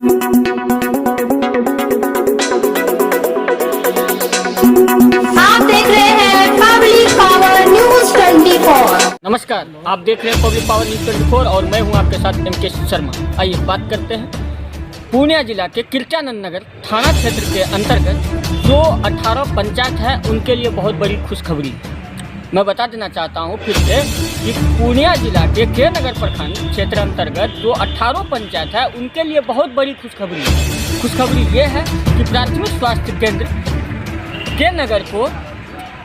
आप देख रहे हैं पब्लिक पावर न्यूज 24। नमस्कार, आप देख रहे हैं पब्लिक पावर न्यूज 24 और मैं हूं आपके साथ एम.के. शर्मा। आइए बात करते हैं पूर्णिया जिला के कीर्त्यानंद नगर थाना क्षेत्र के अंतर्गत जो 18 पंचायत है उनके लिए बहुत बड़ी खुशखबरी है। मैं बता देना चाहता हूं फिर से कि पूर्णिया जिला के नगर प्रखंड क्षेत्र अंतर्गत जो 18 पंचायत है उनके लिए बहुत बड़ी खुशखबरी है। खुशखबरी ये है कि प्राथमिक स्वास्थ्य केंद्र के नगर को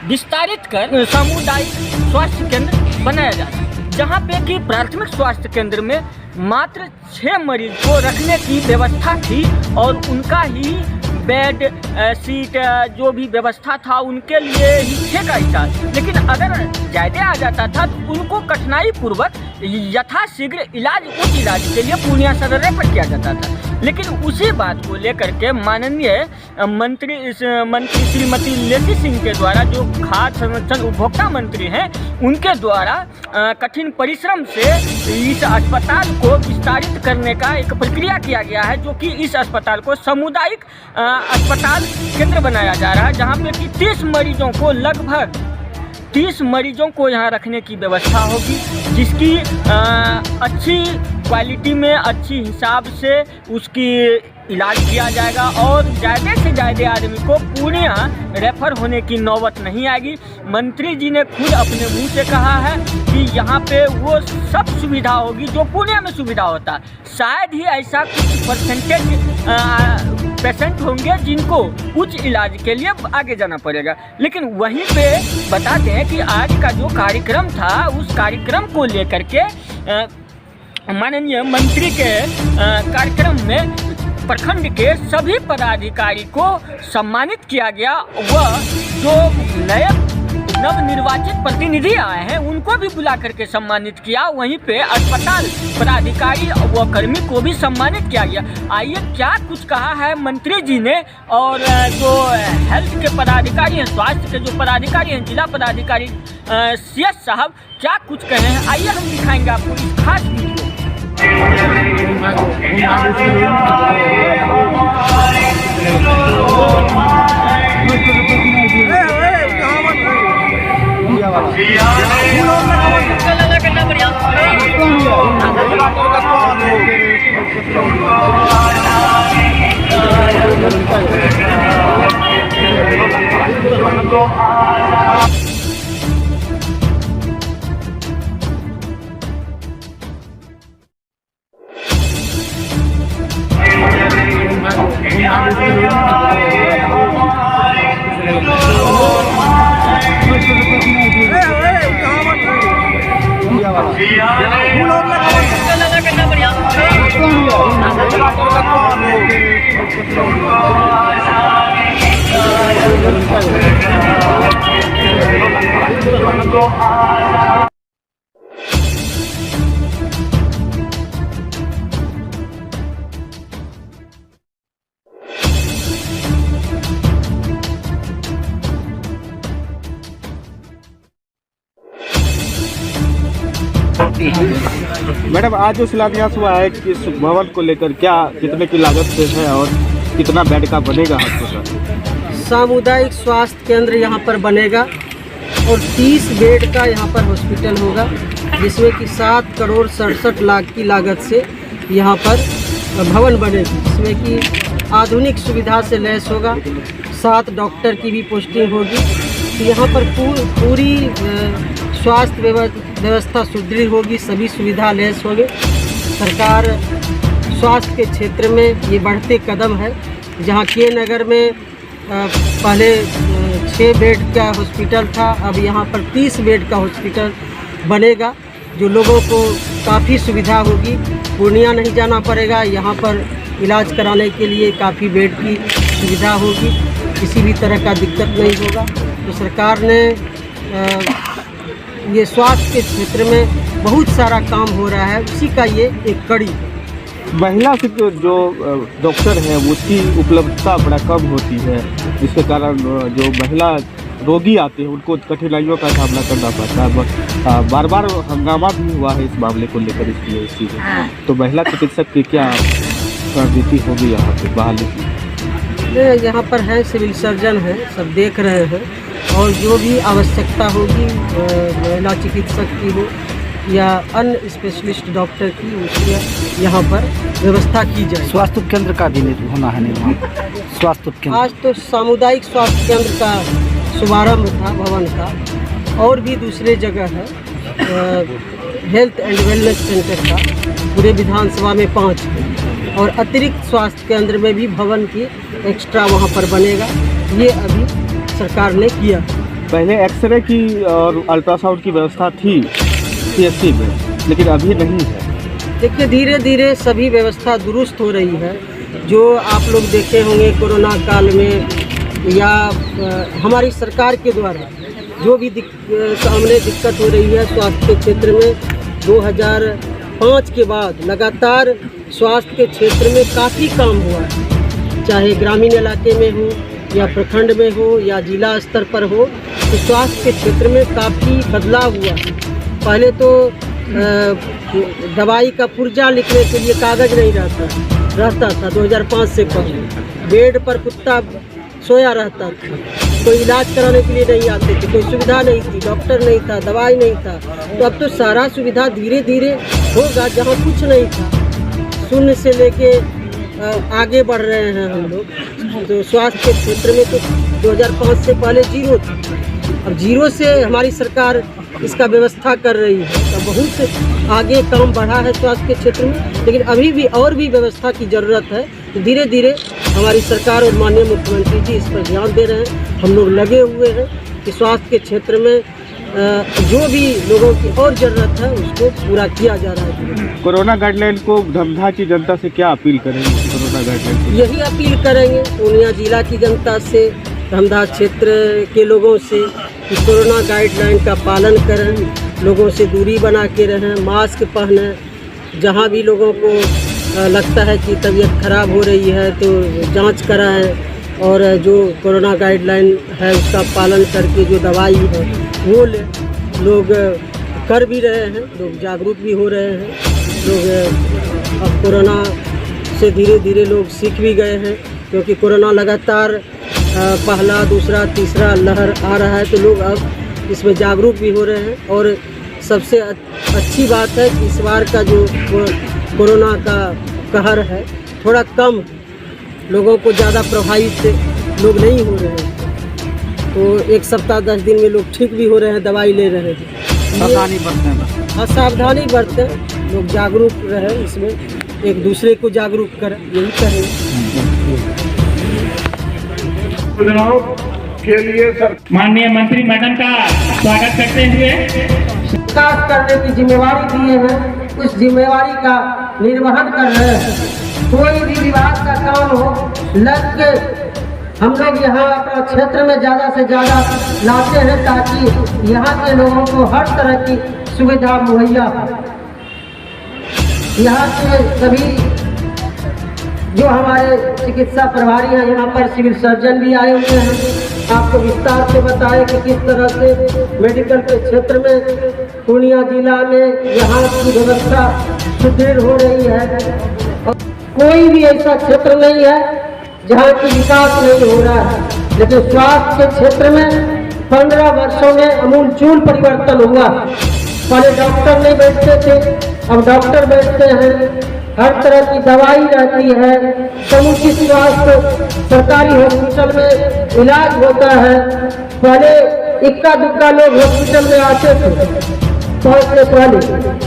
विस्तारित कर सामुदायिक स्वास्थ्य केंद्र बनाया जाता है, जहाँ पे कि प्राथमिक स्वास्थ्य केंद्र में मात्र 6 मरीज को रखने की व्यवस्था थी और उनका ही बेड सीट जो भी व्यवस्था था उनके लिए ही 6 का ही था। लेकिन अगर ज़्यादा आ जाता था तो उनको कठिनाई पूर्वक यथाशीघ्र उच्च इलाज के लिए पूर्णिया सदर रेफर किया जाता था। लेकिन उसी बात को लेकर के माननीय मंत्री श्रीमती लेसी सिंह के द्वारा, जो खाद्य संरक्षण उपभोक्ता मंत्री हैं, उनके द्वारा कठिन परिश्रम से इस अस्पताल को विस्तारित करने का एक प्रक्रिया किया गया है, जो कि इस अस्पताल को सामुदायिक अस्पताल केंद्र बनाया जा रहा है, जहाँ पे कि 30 मरीजों को लगभग 30 मरीजों को यहाँ रखने की व्यवस्था होगी, जिसकी अच्छी क्वालिटी में अच्छी हिसाब से उसकी इलाज किया जाएगा और ज़्यादा से ज़्यादा आदमी को पूर्णिया रेफर होने की नौबत नहीं आएगी। मंत्री जी ने खुद अपने मुंह से कहा है कि यहाँ पे वो सब सुविधा होगी जो पूर्णिया में सुविधा होता है। शायद ही ऐसा कुछ परसेंटेज पेशेंट होंगे जिनको उच्च इलाज के लिए आगे जाना पड़ेगा। लेकिन वहीं पे बता दें कि आज का जो कार्यक्रम था उस कार्यक्रम को लेकर के माननीय मंत्री के कार्यक्रम में प्रखंड के सभी पदाधिकारी को सम्मानित किया गया। वह जो नए नवनिर्वाचित प्रतिनिधि आए हैं उनको भी बुला करके सम्मानित किया। वहीं पे अस्पताल पदाधिकारी व कर्मी को भी सम्मानित किया गया। आइए क्या कुछ कहा है मंत्री जी ने और जो हेल्थ के पदाधिकारी हैं, स्वास्थ्य के जो पदाधिकारी हैं, जिला पदाधिकारी CS साहब क्या कुछ कहे हैं, आइए हम दिखाएंगे आपको इस खास वीडियो। मैडम, आज जो शिलान्यास हुआ है कि भवन को लेकर कितने की लागत से है और कितना बेड का बनेगा अस्पताल? सामुदायिक स्वास्थ्य केंद्र यहाँ पर बनेगा और 30 बेड का यहाँ पर हॉस्पिटल होगा, जिसमें कि 7 करोड़ 67 लाख की लागत से यहाँ पर भवन बनेगी, जिसमें कि आधुनिक सुविधा से लैस होगा। 7 डॉक्टर की भी पोस्टिंग होगी। तो यहाँ पर पूरी स्वास्थ्य व्यवस्था सुदृढ़ होगी, सभी सुविधा लैस होगी। सरकार स्वास्थ्य के क्षेत्र में ये बढ़ते कदम है, जहाँ के नगर में पहले 6 बेड का हॉस्पिटल था, अब यहाँ पर 30 बेड का हॉस्पिटल बनेगा, जो लोगों को काफ़ी सुविधा होगी। पूर्णिया नहीं जाना पड़ेगा, यहाँ पर इलाज कराने के लिए काफ़ी बेड की सुविधा होगी, किसी भी तरह का दिक्कत नहीं होगा। तो सरकार ने ये स्वास्थ्य के क्षेत्र में बहुत सारा काम हो रहा है, उसी का ये एक कड़ी है। महिला से जो डॉक्टर है उसकी उपलब्धता बड़ा कम होती है, जिसके कारण जो महिला रोगी आते हैं उनको कठिनाइयों का सामना करना पड़ता है। बार बार हंगामा भी हुआ है इस मामले को लेकर, इसलिए तो महिला चिकित्सक की क्या रणनीति होगी यहाँ पे बहाली की? यहाँ पर है सिविल सर्जन है, सब देख रहे हैं, और जो भी आवश्यकता होगी महिला चिकित्सक की हो या अन्य स्पेशलिस्ट डॉक्टर की, उसकी यहाँ पर व्यवस्था की जाए। स्वास्थ्य केंद्र का भी होना है निर्माण। स्वास्थ्य केंद्र आज तो सामुदायिक स्वास्थ्य केंद्र का शुभारंभ था भवन का, और भी दूसरे जगह है हेल्थ एंड वेलनेस सेंटर का, पूरे विधानसभा में 5 है, और अतिरिक्त स्वास्थ्य केंद्र में भी भवन की एक्स्ट्रा वहाँ पर बनेगा। ये अभी सरकार ने किया। पहले एक्सरे की और अल्ट्रासाउंड की व्यवस्था थी CSC में, लेकिन अभी नहीं है। देखिए धीरे धीरे सभी व्यवस्था दुरुस्त हो रही है। जो आप लोग देखे होंगे कोरोना काल में या हमारी सरकार के द्वारा जो भी सामने दिक्कत हो रही है स्वास्थ्य के क्षेत्र में, 2005 के बाद लगातार स्वास्थ्य के क्षेत्र में काफ़ी काम हुआ है, चाहे ग्रामीण इलाके में हो या प्रखंड में हो या जिला स्तर पर हो, तो स्वास्थ्य के क्षेत्र में काफ़ी बदलाव हुआ है। पहले तो दवाई का पुर्जा लिखने के लिए कागज़ नहीं रहता था 2005 से पहले। बेड पर कुत्ता सोया रहता था, कोई इलाज कराने के लिए नहीं आते थे, कोई सुविधा नहीं थी, डॉक्टर नहीं था, दवाई नहीं था। तो अब तो सारा सुविधा धीरे धीरे होगा। जहाँ कुछ नहीं था, शून्य से लेके आगे बढ़ रहे हैं हम लोग। तो स्वास्थ्य के क्षेत्र में तो 2005 से पहले जीरो था, अब जीरो से हमारी सरकार इसका व्यवस्था कर रही है। तो बहुत आगे काम बढ़ा है स्वास्थ्य के क्षेत्र में, लेकिन अभी भी और भी व्यवस्था की ज़रूरत है। तो धीरे धीरे हमारी सरकार और माननीय मुख्यमंत्री जी इस पर ध्यान दे रहे हैं। हम लोग लगे हुए हैं कि स्वास्थ्य के क्षेत्र में जो भी लोगों की और ज़रूरत है उसको पूरा किया जा रहा है। कोरोना गाइडलाइन को धमधा की जनता से क्या अपील करेंगे? कोरोना गाइडलाइन यही अपील करेंगे पूर्णिया जिला की जनता से, धमधा क्षेत्र के लोगों से कि कोरोना गाइडलाइन का पालन करें, लोगों से दूरी बना के रहें, मास्क पहनें। जहाँ भी लोगों को लगता है कि तबीयत खराब हो रही है तो जांच कराएं, और जो कोरोना गाइडलाइन है उसका पालन करके जो दवाई है वो ले। लोग कर भी रहे हैं, लोग जागरूक भी हो रहे हैं। लोग अब कोरोना से धीरे धीरे लोग सीख भी गए हैं, क्योंकि कोरोना लगातार पहला दूसरा तीसरा लहर आ रहा है, तो लोग अब इसमें जागरूक भी हो रहे हैं। और सबसे अच्छी बात है कि इस बार का जो कोरोना का कहर है थोड़ा कम, लोगों को ज़्यादा प्रभावित लोग नहीं हो रहे हैं। तो 1 सप्ताह 10 दिन में लोग ठीक भी हो रहे हैं, दवाई ले रहे हैं। सावधानी बरतें, असावधानी बरतें, लोग जागरूक रहे, इसमें एक दूसरे को जागरूक करें, यही कहें। चुनाव के लिए माननीय मंत्री मैडम का स्वागत करते हुए विकास करने की जिम्मेवारी दिए हैं, उस जिम्मेवारी का निर्वहन कर रहे हैं। कोई भी विभाग का काम हो, लग के हम लोग यहाँ अपना क्षेत्र में ज़्यादा से ज़्यादा लाते हैं, ताकि यहाँ के लोगों को हर तरह की सुविधा मुहैया हो। यहाँ के सभी जो हमारे चिकित्सा प्रभारी हैं, यहाँ पर सिविल सर्जन भी आए हुए हैं, आपको विस्तार से बताएं कि किस तरह से मेडिकल के क्षेत्र में पूर्णिया जिला में यहाँ की व्यवस्था सुदृढ़ हो रही है। और कोई भी ऐसा क्षेत्र नहीं है जहाँ की विकास नहीं हो रहा है, लेकिन स्वास्थ्य के क्षेत्र में 15 वर्षों में अमूलचूल परिवर्तन हुआ। पहले डॉक्टर नहीं बैठते थे, अब डॉक्टर बैठते हैं, हर तरह की दवाई रहती है, समुचित स्वास्थ्य सरकारी हॉस्पिटल में इलाज होता है। पहले इक्का दुक्का लोग हॉस्पिटल में आते थे पहुँचने पहले,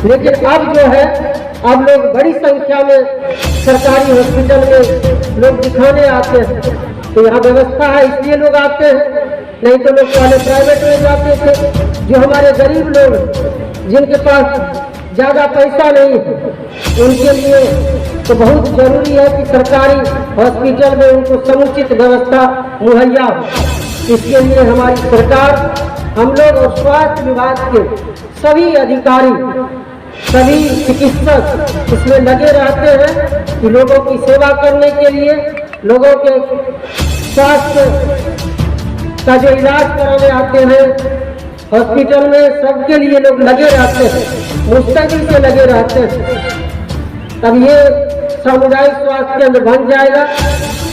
लेकिन अब जो है अब लोग बड़ी संख्या में सरकारी हॉस्पिटल में लोग दिखाने आते हैं। तो यहाँ व्यवस्था है इसलिए लोग आते हैं, नहीं तो लोग पहले प्राइवेट में जाते थे। जो हमारे गरीब लोग जिनके पास ज़्यादा पैसा नहीं है, उनके लिए तो बहुत ज़रूरी है कि सरकारी हॉस्पिटल में उनको समुचित व्यवस्था मुहैया हो। इसके लिए हमारी सरकार, हम लोग और स्वास्थ्य विभाग के सभी अधिकारी, सभी चिकित्सक इसमें लगे रहते हैं कि लोगों की सेवा करने के लिए, लोगों के स्वास्थ्य का जो इलाज कराने आते हैं हॉस्पिटल में, सबके लिए लोग लगे रहते हैं, मुस्तकिल से लगे रहते हैं। तब ये सामुदायिक स्वास्थ्य केंद्र बन जाएगा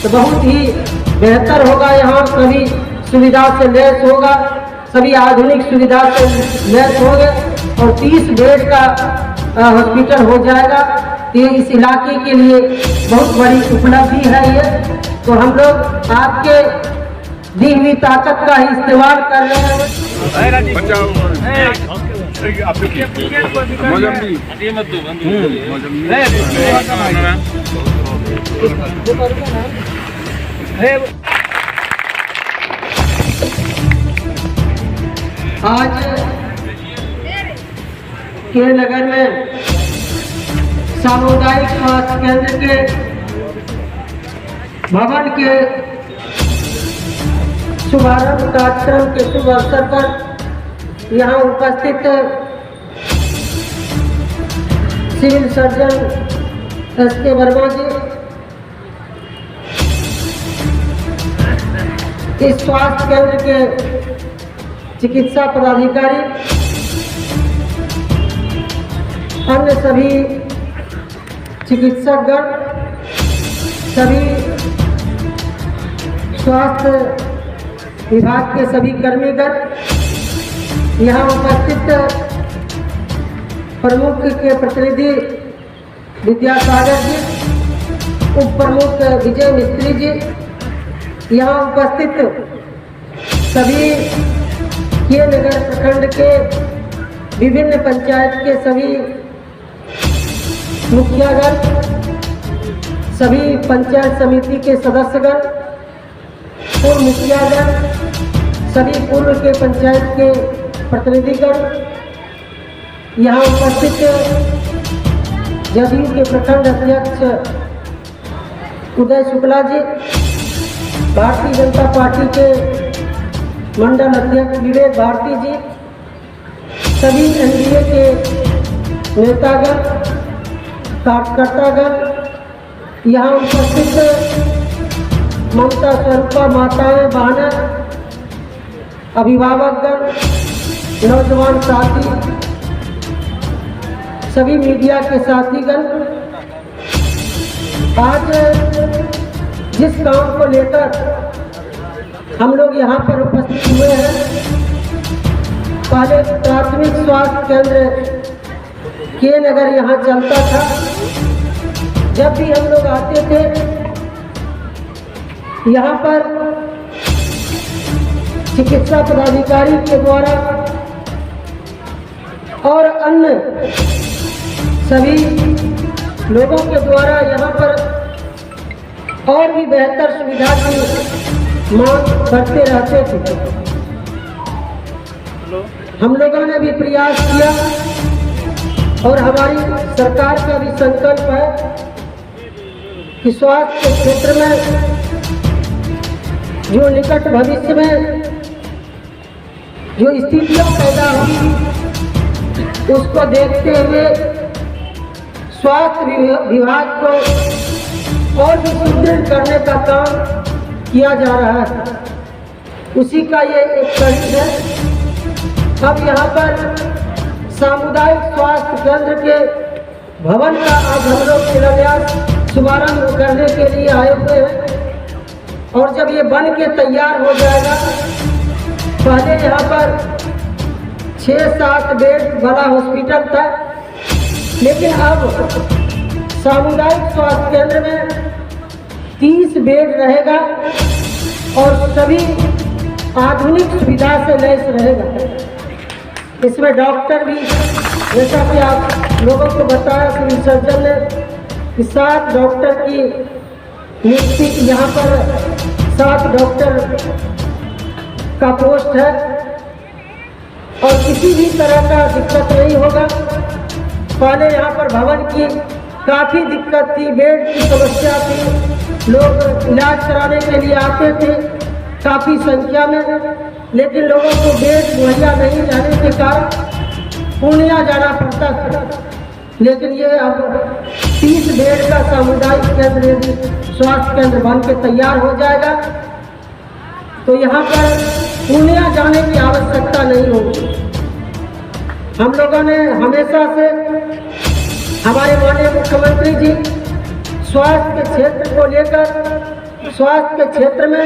तो बहुत ही बेहतर होगा। यहाँ सभी सुविधा से लैस होगा, सभी आधुनिक सुविधा से लैस होंगे और 30 बेड का हॉस्पिटल हो जाएगा। ये इस इलाके के लिए बहुत बड़ी उपलब्धि है ये। तो हम लोग आपके दी हुई ताकत का ही इस्तेमाल कर रहे हैं। आज के नगर में सामुदायिक स्वास्थ्य केंद्र के भवन के शुभारंभ कार्यक्रम के शुभ अवसर पर यहाँ उपस्थित सिविल सर्जन एस.के. वर्मा जी, इस स्वास्थ्य केंद्र के चिकित्सा पदाधिकारी, अन्य सभी चिकित्सकगण, सभी स्वास्थ्य विभाग के सभी कर्मीगण, यहाँ उपस्थित प्रमुख के प्रतिनिधि विद्यासागर जी, उप प्रमुख विजय मिस्त्री जी, यहाँ उपस्थित सभी के नगर प्रखंड के विभिन्न पंचायत के सभी मुखियागण, सभी पंचायत समिति के सदस्यगण, पूर्व मुखियागण, सभी पूर्व के पंचायत के प्रतिनिधिगण, यहाँ उपस्थित जदयू के प्रखंड अध्यक्ष उदय शुक्ला जी, भारतीय जनता पार्टी के मंडल अध्यक्ष विवेक भारती जी, सभी एनडीए के नेतागण, कार्यकर्तागण, यहाँ उपस्थित ममता स्वरूपा माताएं, बहनें, अभिभावकगण, नौजवान साथी, सभी मीडिया के साथीगण, आज जिस काम को लेकर हम लोग यहाँ पर उपस्थित हुए हैं, पहले प्राथमिक स्वास्थ्य केंद्र के नगर यहाँ चलता था। जब भी हम लोग आते थे यहाँ पर चिकित्सा पदाधिकारी के द्वारा और अन्य सभी लोगों के द्वारा यहाँ पर और भी बेहतर सुविधा की मांग करते रहते थे। हम लोगों ने भी प्रयास किया और हमारी सरकार का भी संकल्प है कि स्वास्थ्य के क्षेत्र में जो निकट भविष्य में जो स्थितियां पैदा हुई उसको देखते हुए स्वास्थ्य विभाग को और भी सुदृढ़ करने का काम किया जा रहा है। उसी का ये एक कड़ी है। अब यहाँ पर सामुदायिक स्वास्थ्य केंद्र के भवन का आज हम लोग शिलान्यास शुभारंभ करने के लिए आए हुए हैं और जब ये बन के तैयार हो जाएगा, पहले यहाँ पर 6-7 बेड वाला हॉस्पिटल था, लेकिन अब सामुदायिक स्वास्थ्य केंद्र में 30 बेड रहेगा और सभी आधुनिक सुविधा से लैस रहेगा। इसमें डॉक्टर भी, जैसा कि आप लोगों को बताया सिविल सर्जन ने, कि 7 डॉक्टर की नियुक्ति, यहाँ पर 7 डॉक्टर का पोस्ट है और किसी भी तरह का दिक्कत नहीं होगा। पहले यहाँ पर भवन की काफ़ी दिक्कत थी, बेड की समस्या थी, लोग इलाज कराने के लिए आते थे काफ़ी संख्या में, लेकिन लोगों को बेड मुहैया नहीं जाने के कारण पूर्णिया जाना पड़ता था। लेकिन ये अब 30 बेड का सामुदायिक केंद्र यदि स्वास्थ्य केंद्र बन के तैयार हो जाएगा तो यहाँ पर पूर्णिया जाने की आवश्यकता नहीं होगी। हम लोगों ने हमेशा से, हमारे माननीय मुख्यमंत्री जी स्वास्थ्य के क्षेत्र को लेकर स्वास्थ्य के क्षेत्र में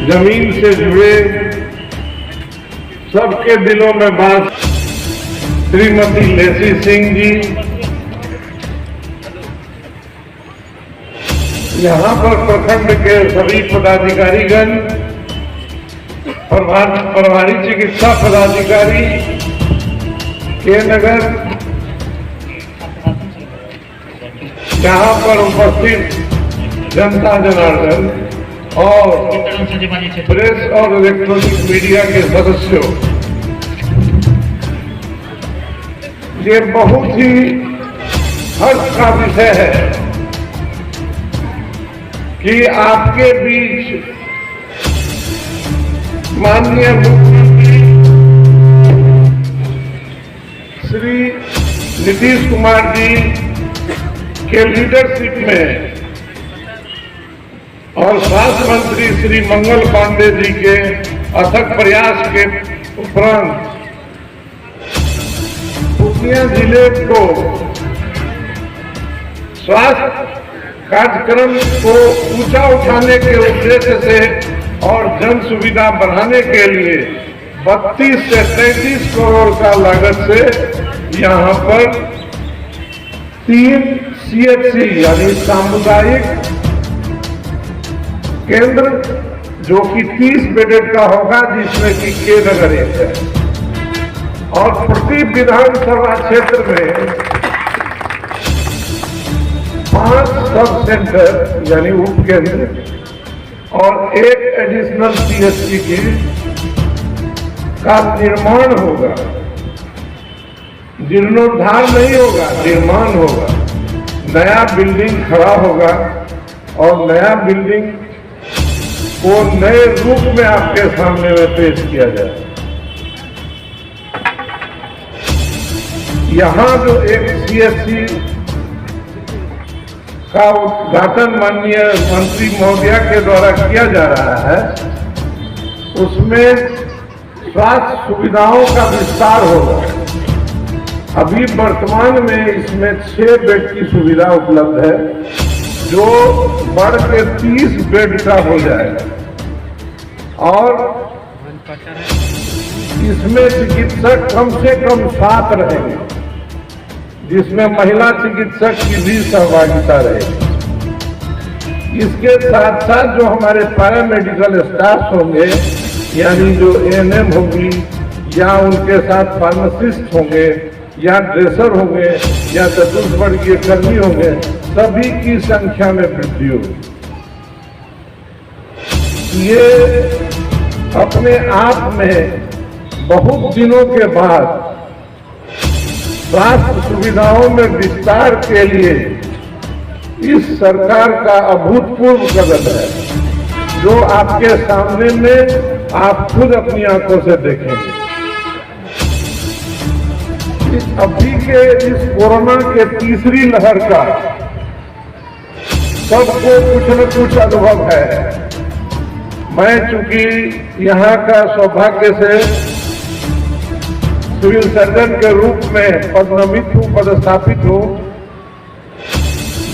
जमीन से जुड़े सबके दिलों में बात श्रीमती लेसी सिंह जी यहाँ पर प्रखंड के सभी पदाधिकारीगण, प्रभारी चिकित्सा पदाधिकारी के नगर, यहाँ पर उपस्थित जनता जनार्दन और प्रेस और इलेक्ट्रॉनिक मीडिया के सदस्यों, ये बहुत ही हर्ष का विषय है कि आपके बीच माननीय मुख्यमंत्री श्री नीतीश कुमार जी के लीडरशिप में और स्वास्थ्य मंत्री श्री मंगल पांडे जी के अथक प्रयास के उपरांत पूर्णिया जिले को स्वास्थ्य कार्यक्रम को ऊंचा उठाने के उद्देश्य से और जन सुविधा बढ़ाने के लिए 32 से 33 करोड़ का लागत से यहाँ पर 3 CHC यानी सामुदायिक केंद्र जो कि 30 बेडेड का होगा, जिसमें कि के नगर एक है, और प्रति विधानसभा क्षेत्र में 5 सब सेंटर यानी उप केंद्र और 1 एडिशनल CHC का निर्माण होगा। जीर्णोद्धार नहीं होगा, निर्माण होगा। नया बिल्डिंग खड़ा होगा और नया बिल्डिंग को नए रूप में आपके सामने में पेश किया जाए। यहाँ जो एक CHC का उद्घाटन माननीय मंत्री महोदया के द्वारा किया जा रहा है, उसमें स्वास्थ्य सुविधाओं का विस्तार होगा। अभी वर्तमान में इसमें 6 बेड की सुविधा उपलब्ध है, जो बढ़ के 30 बेड का हो जाएगा और इसमें चिकित्सक कम से कम 7 रहेंगे, जिसमें महिला चिकित्सक की भी सहभागिता रहेगी। इसके साथ साथ जो हमारे पैरामेडिकल स्टाफ होंगे, यानी जो ANM होंगी या उनके साथ फार्मासिस्ट होंगे या ड्रेसर होंगे या चतुर्वर्गीय कर्मी होंगे, सभी की संख्या में वृद्धि होगी। ये अपने आप में बहुत दिनों के बाद स्वास्थ्य सुविधाओं में विस्तार के लिए इस सरकार का अभूतपूर्व कदम है, जो आपके सामने में आप खुद अपनी आंखों से देखेंगे। अभी के इस कोरोना के तीसरी लहर का सबको कुछ न कुछ अनुभव है। मैं चूंकि यहाँ का सौभाग्य से सिविल सर्जन के रूप में पदनामित हूँ, पदस्थापित हूँ,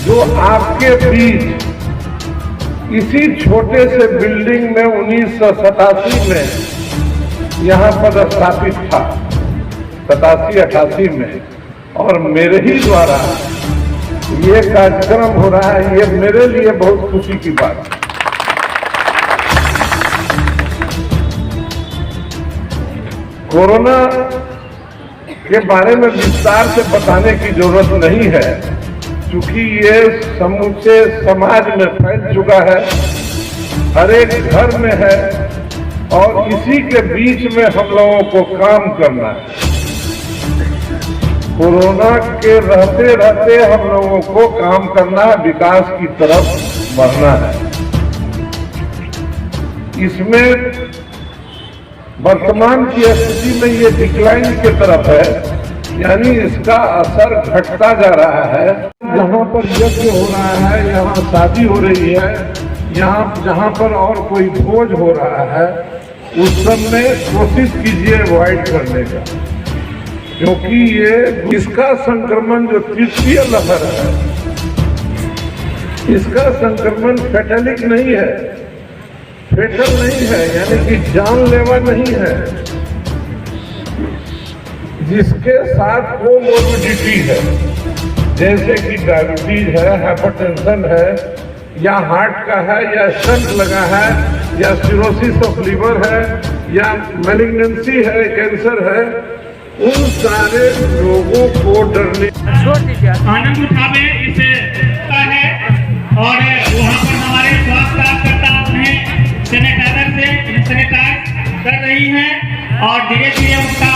जो आपके बीच इसी छोटे से बिल्डिंग में 1987 में यहाँ पदस्थापित था, 87-88 में, और मेरे ही द्वारा ये कार्यक्रम हो रहा है। ये मेरे लिए बहुत खुशी की बात है। कोरोना के बारे में विस्तार से बताने की जरूरत नहीं है, क्योंकि ये समूचे समाज में फैल चुका है, हर एक घर में है, और इसी के बीच में हम लोगों को काम करना है। कोरोना के रहते रहते हम लोगों को काम करना है, विकास की तरफ बढ़ना है। इसमें वर्तमान की स्थिति में ये डिक्लाइन की तरफ है, यानी इसका असर घटता जा रहा है। जहाँ पर यज्ञ हो रहा है, यहाँ शादी हो रही है, यहाँ जहाँ पर और कोई भोज हो रहा है, उस सब में कोशिश कीजिए अवॉइड करने का, क्योंकि ये इसका संक्रमण जो तृतीय लहर है इसका संक्रमण फेटलिक नहीं है, फेटल नहीं है, यानी कि जानलेवा नहीं है। जिसके साथ कोमोर्बिडिटी है, जैसे कि डायबिटीज है, हाइपरटेंशन है, या हार्ट का है, या स्टंट लगा है, या सिरोसिस ऑफ लीवर है, या मैलिग्नेंसी है, कैंसर है, उन सारे लोगों को डरने आनंद उठावे इसे है और वहाँ पर हमारे स्वास्थ्य कार्यकर्ता उन्हें सैनिटाइजर से सैनिटाइज कर रही हैं और धीरे धीरे उनका